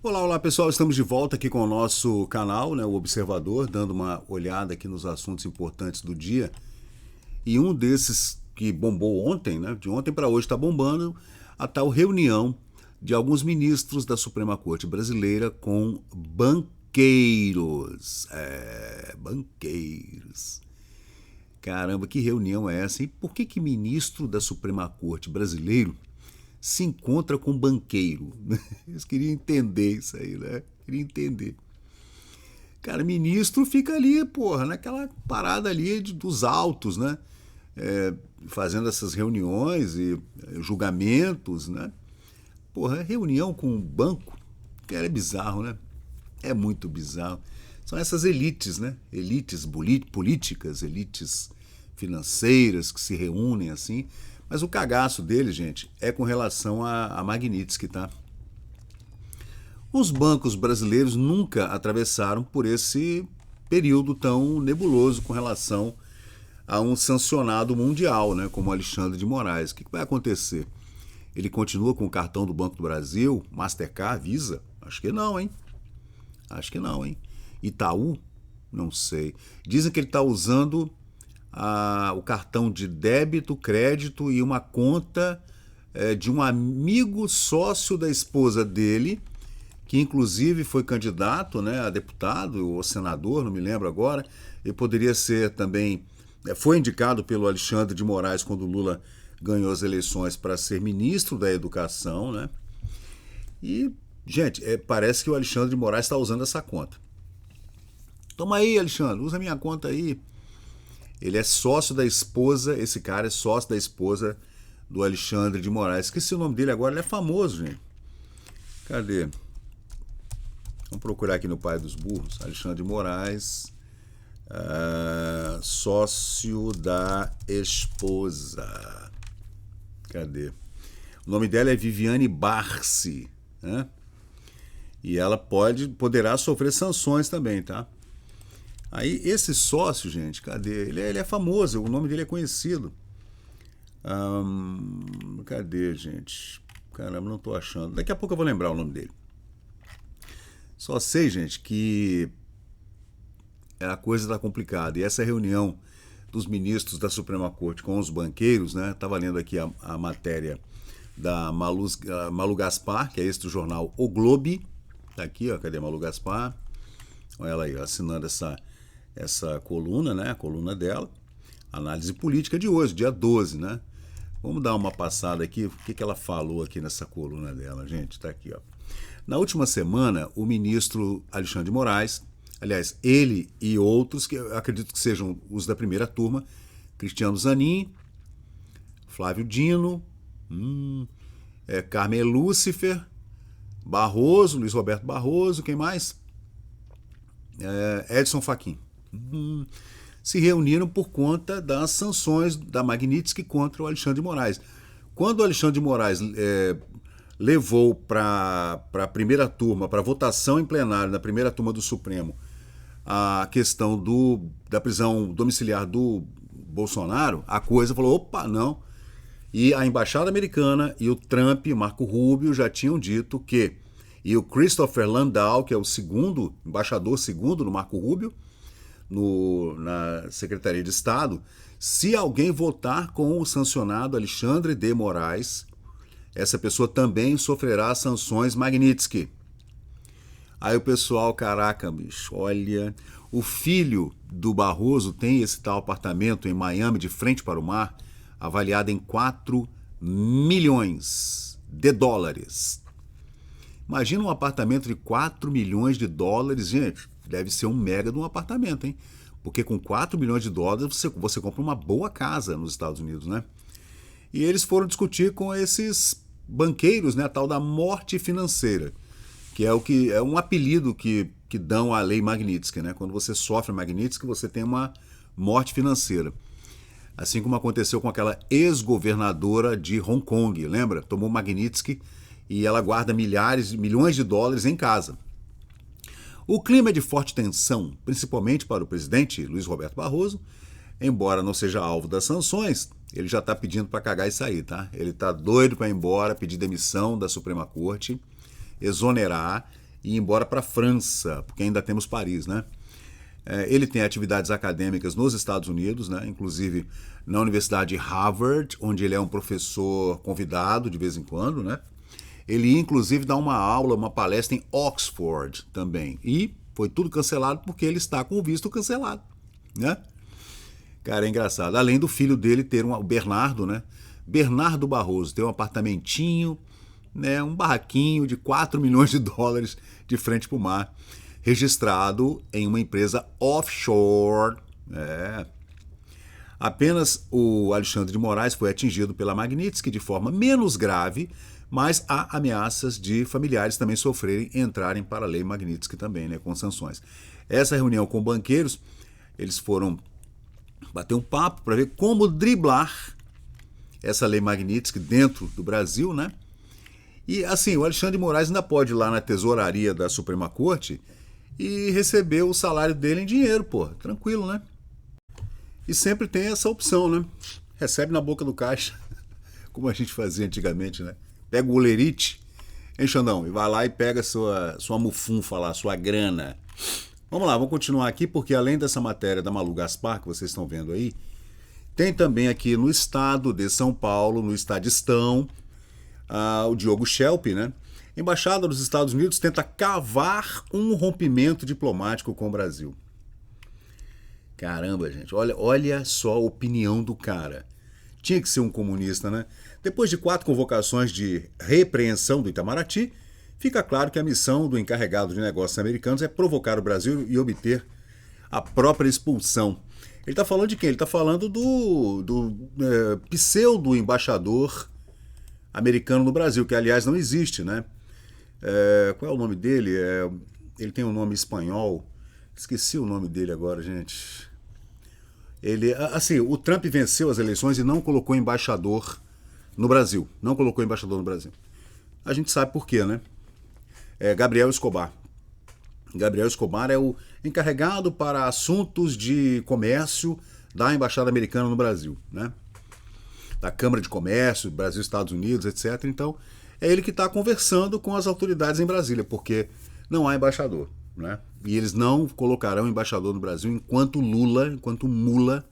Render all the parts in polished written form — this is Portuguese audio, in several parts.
Olá, olá pessoal, estamos de volta aqui com o nosso canal, né, o Observador, dando uma olhada aqui nos assuntos importantes do dia. E um desses que bombou ontem, né, de ontem para hoje está bombando, a tal reunião de alguns ministros da Suprema Corte Brasileira com banqueiros. Banqueiros. Caramba, que reunião é essa? E por que ministro da Suprema Corte brasileiro se encontra com um banqueiro? Eles queriam entender isso aí, né? Queria entender. Cara, ministro fica ali, porra, naquela parada ali dos autos, né? Fazendo essas reuniões e julgamentos, né? Porra, reunião com um banco, cara, é bizarro, né? É muito bizarro. São essas elites, né? Elites políticas, elites financeiras que se reúnem assim. Mas o cagaço dele, gente, é com relação a Magnitsky, tá? Os bancos brasileiros nunca atravessaram por esse período tão nebuloso com relação a um sancionado mundial, né, como Alexandre de Moraes. O que vai acontecer? Ele continua com o cartão do Banco do Brasil, Mastercard, Visa? Acho que não, hein? Acho que não, hein? Itaú? Não sei. Dizem que ele está usando o cartão de débito, crédito e uma conta de um amigo sócio da esposa dele, que inclusive foi candidato, né, a deputado ou senador, não me lembro agora. Ele poderia ser também, foi indicado pelo Alexandre de Moraes quando o Lula ganhou as eleições para ser ministro da Educação, né? E, gente, parece que o Alexandre de Moraes está usando essa conta. Toma aí, Alexandre, usa minha conta aí. Ele é sócio da esposa, esse cara é sócio da esposa do Alexandre de Moraes. Esqueci o nome dele agora, ele é famoso, gente. Cadê? Vamos procurar aqui no Pai dos Burros. Alexandre de Moraes, sócio da esposa. Cadê? O nome dela é Viviane Barsi, né? E ela poderá sofrer sanções também, tá? Aí esse sócio, gente, cadê? Ele é famoso, o nome dele é conhecido. Cadê, gente? Caramba, não tô achando. Daqui a pouco eu vou lembrar o nome dele. Só sei, gente, que a coisa tá complicada. E essa reunião dos ministros da Suprema Corte com os banqueiros, né? Tava lendo aqui a matéria da Malu Gaspar, que é esse do jornal O Globo. Tá aqui, ó, cadê Malu Gaspar? Olha ela aí, ó, assinando essa coluna, né? A coluna dela. Análise política de hoje, dia 12, né? Vamos dar uma passada aqui, o que ela falou aqui nessa coluna dela, gente. Tá aqui, ó. Na última semana, o ministro Alexandre de Moraes, aliás, ele e outros, que eu acredito que sejam os da primeira turma, Cristiano Zanin, Flávio Dino, Carmen Lúcifer, Barroso, Luiz Roberto Barroso, quem mais? Edson Fachin. Se reuniram por conta das sanções da Magnitsky contra o Alexandre de Moraes. Quando o Alexandre de Moraes levou para a primeira turma, para votação em plenário na primeira turma do Supremo, a questão da prisão domiciliar do Bolsonaro, a coisa falou, opa, não. E a embaixada americana e o Trump, Marco Rubio, já tinham dito que, e o Christopher Landau, que é o embaixador segundo do Marco Rubio, na Secretaria de Estado, se alguém votar com o sancionado Alexandre de Moraes, essa pessoa também sofrerá sanções Magnitsky. Aí o pessoal, caraca, bicho, olha, o filho do Barroso tem esse tal apartamento em Miami, de frente para o mar, avaliado em 4 milhões de dólares. Imagina um apartamento de 4 milhões de dólares, gente, deve ser um mega de um apartamento, hein? Porque com 4 milhões de dólares você compra uma boa casa nos Estados Unidos, né? E eles foram discutir com esses banqueiros, né, a tal da morte financeira, que é um apelido que dão à lei Magnitsky, né? Quando você sofre Magnitsky, você tem uma morte financeira. Assim como aconteceu com aquela ex-governadora de Hong Kong, lembra? Tomou Magnitsky e ela guarda milhões de dólares em casa. O clima é de forte tensão, principalmente para o presidente Luiz Roberto Barroso. Embora não seja alvo das sanções, ele já está pedindo para cagar e sair, tá? Ele está doido para ir embora, pedir demissão da Suprema Corte, exonerar. e ir embora para a França, porque ainda temos Paris, né? Ele tem atividades acadêmicas nos Estados Unidos, né? Inclusive na Universidade de Harvard, onde ele é um professor convidado de vez em quando, né? Ele inclusive dá uma aula, uma palestra em Oxford também. E foi tudo cancelado porque ele está com o visto cancelado, né? Cara, é engraçado. Além do filho dele ter o Bernardo, né? Bernardo Barroso tem um apartamentinho, né? Um barraquinho de 4 milhões de dólares de frente para o mar, registrado em uma empresa offshore. Apenas o Alexandre de Moraes foi atingido pela Magnitsky de forma menos grave, mas há ameaças de familiares também sofrerem, entrarem para a lei Magnitsky também, né, com sanções. Essa reunião com banqueiros, eles foram bater um papo para ver como driblar essa lei Magnitsky dentro do Brasil, né? E assim, o Alexandre de Moraes ainda pode ir lá na tesouraria da Suprema Corte e receber o salário dele em dinheiro, pô, tranquilo, né? E sempre tem essa opção, né? Recebe na boca do caixa, como a gente fazia antigamente, né? Pega o olerite, hein, Xandão? E vai lá e pega sua mufunfa lá, sua grana. Vamos lá, vamos continuar aqui, porque além dessa matéria da Malu Gaspar, que vocês estão vendo aí, tem também aqui no estado de São Paulo, no estadistão, o Diogo Schelp, né? Embaixada dos Estados Unidos tenta cavar um rompimento diplomático com o Brasil. Caramba, gente, olha só a opinião do cara. Tinha que ser um comunista, né? Depois de 4 convocações de repreensão do Itamaraty, fica claro que a missão do encarregado de negócios americanos é provocar o Brasil e obter a própria expulsão. Ele está falando de quem? Ele está falando do pseudo-embaixador americano no Brasil, que aliás não existe, né? Qual é o nome dele? Ele tem um nome espanhol. Esqueci o nome dele agora, gente. Ele, assim, o Trump venceu as eleições e não colocou embaixador no Brasil. Não colocou embaixador no Brasil. A gente sabe por quê, né? Gabriel Escobar. Gabriel Escobar é o encarregado para assuntos de comércio da Embaixada Americana no Brasil, né? Da Câmara de Comércio, Brasil, Estados Unidos, etc. Então, é ele que está conversando com as autoridades em Brasília, porque não há embaixador, né? E eles não colocarão embaixador no Brasil enquanto Mula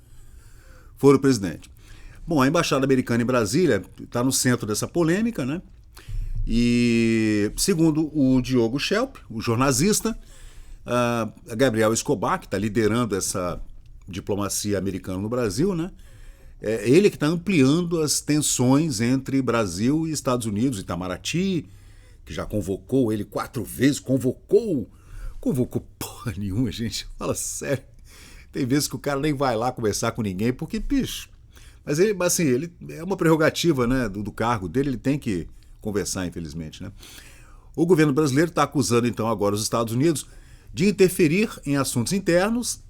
for o presidente. Bom, a Embaixada Americana em Brasília está no centro dessa polêmica, né? E, segundo o Diogo Schelp, o jornalista, Gabriel Escobar, que está liderando essa diplomacia americana no Brasil, né? É ele que está ampliando as tensões entre Brasil e Estados Unidos. Itamaraty, que já convocou ele 4 vezes, convocou porra nenhuma, gente. Fala sério. Tem vezes que o cara nem vai lá conversar com ninguém, porque, bicho. Mas ele, assim, ele é uma prerrogativa, né, do cargo dele, ele tem que conversar, infelizmente, né? O governo brasileiro está acusando, então, agora os Estados Unidos de interferir em assuntos internos,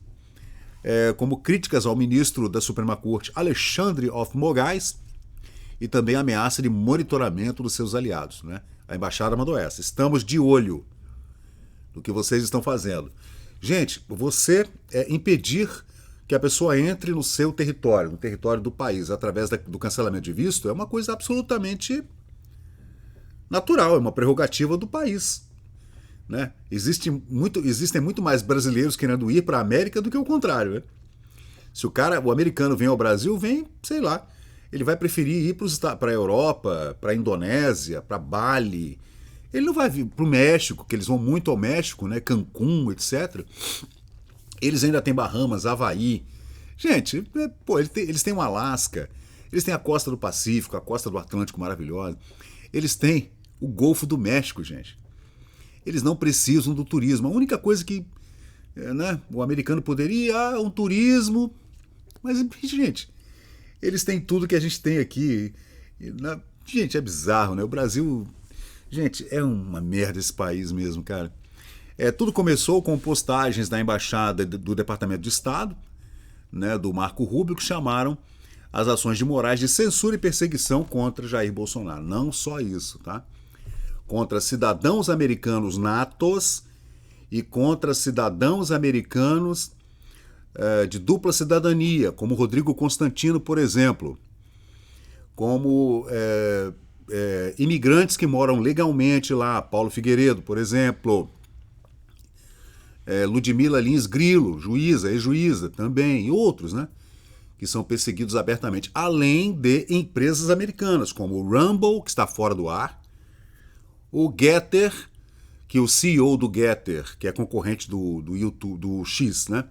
como críticas ao ministro da Suprema Corte, Alexandre of Moraes, e também ameaça de monitoramento dos seus aliados, né? A embaixada mandou essa. Estamos de olho no que vocês estão fazendo. Gente, você impedir que a pessoa entre no seu território, no território do país, através do cancelamento de visto, é uma coisa absolutamente natural, é uma prerrogativa do país, né? Existem muito mais brasileiros querendo ir para a América do que o contrário, né? Se o americano vem ao Brasil, vem, sei lá, ele vai preferir ir para a Europa, para a Indonésia, para Bali. Ele não vai vir para o México, que eles vão muito ao México, né? Cancún, etc. Eles ainda têm Bahamas, Havaí. Gente, pô, eles têm o Alasca, eles têm a costa do Pacífico, a costa do Atlântico maravilhosa. Eles têm o Golfo do México, gente. Eles não precisam do turismo. A única coisa que, né, o americano poderia, um turismo. Mas, gente, eles têm tudo que a gente tem aqui. Gente, é bizarro, né? O Brasil, gente, é uma merda esse país mesmo, cara. Tudo começou com postagens da Embaixada do Departamento de Estado, né, do Marco Rubio, que chamaram as ações de Moraes de censura e perseguição contra Jair Bolsonaro. Não só isso, tá? Contra cidadãos americanos natos e contra cidadãos americanos de dupla cidadania, como Rodrigo Constantino, por exemplo, como imigrantes que moram legalmente lá, Paulo Figueiredo, por exemplo, Ludmila Lins Grilo, juíza, ex-juíza também, e outros, né? Que são perseguidos abertamente, além de empresas americanas, como o Rumble, que está fora do ar, o Getter, que o CEO do Getter, que é concorrente do YouTube, do X, né?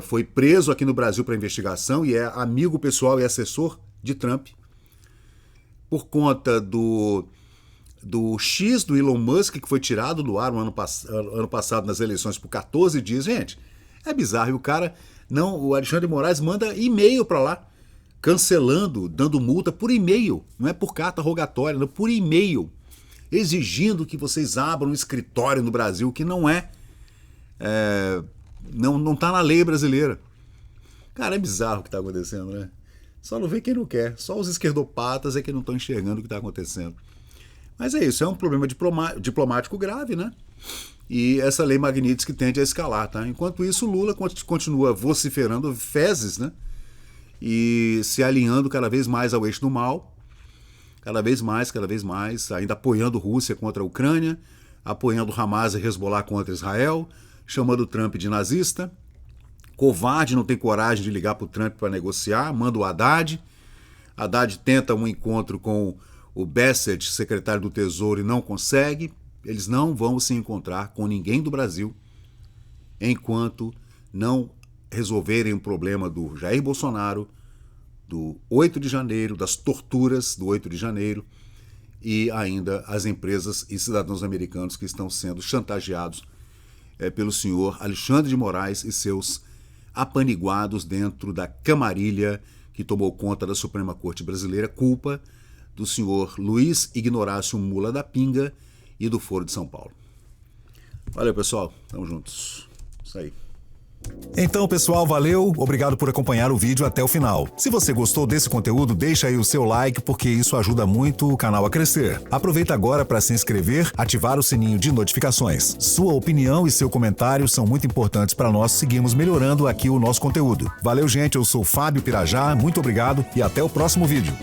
Foi preso aqui no Brasil para investigação e é amigo pessoal e assessor de Trump. Por conta do X do Elon Musk, que foi tirado do ar no ano passado nas eleições por 14 dias. Gente, é bizarro. E o cara, o Alexandre de Moraes manda e-mail para lá, cancelando, dando multa por e-mail. Não é por carta rogatória, não, por e-mail. Exigindo que vocês abram um escritório no Brasil, que não está na lei brasileira. Cara, é bizarro o que está acontecendo, né? Só não vê quem não quer. Só os esquerdopatas é que não estão enxergando o que está acontecendo. Mas é isso, é um problema diplomático grave, né? E essa lei Magnitsky tende a escalar, tá? Enquanto isso, Lula continua vociferando fezes, né? E se alinhando cada vez mais ao eixo do mal, cada vez mais, ainda apoiando Rússia contra a Ucrânia, apoiando Hamas e Hezbollah contra Israel, chamando Trump de nazista, covarde, não tem coragem de ligar para o Trump para negociar, manda o Haddad. Haddad tenta um encontro com o Bassett, secretário do Tesouro, e não consegue. Eles não vão se encontrar com ninguém do Brasil enquanto não resolverem o problema do Jair Bolsonaro, do 8 de janeiro, das torturas do 8 de janeiro e ainda as empresas e cidadãos americanos que estão sendo chantageados pelo senhor Alexandre de Moraes e seus apaniguados dentro da camarilha que tomou conta da Suprema Corte Brasileira, culpa do senhor Luiz Ignorácio Mula da Pinga e do Foro de São Paulo. Valeu, pessoal. Tamo juntos. Isso aí. Então, pessoal, valeu, obrigado por acompanhar o vídeo até o final. Se você gostou desse conteúdo, deixa aí o seu like, porque isso ajuda muito o canal a crescer. Aproveita agora para se inscrever, ativar o sininho de notificações. Sua opinião e seu comentário são muito importantes para nós seguirmos melhorando aqui o nosso conteúdo. Valeu, gente, eu sou Fábio Pirajá, muito obrigado e até o próximo vídeo.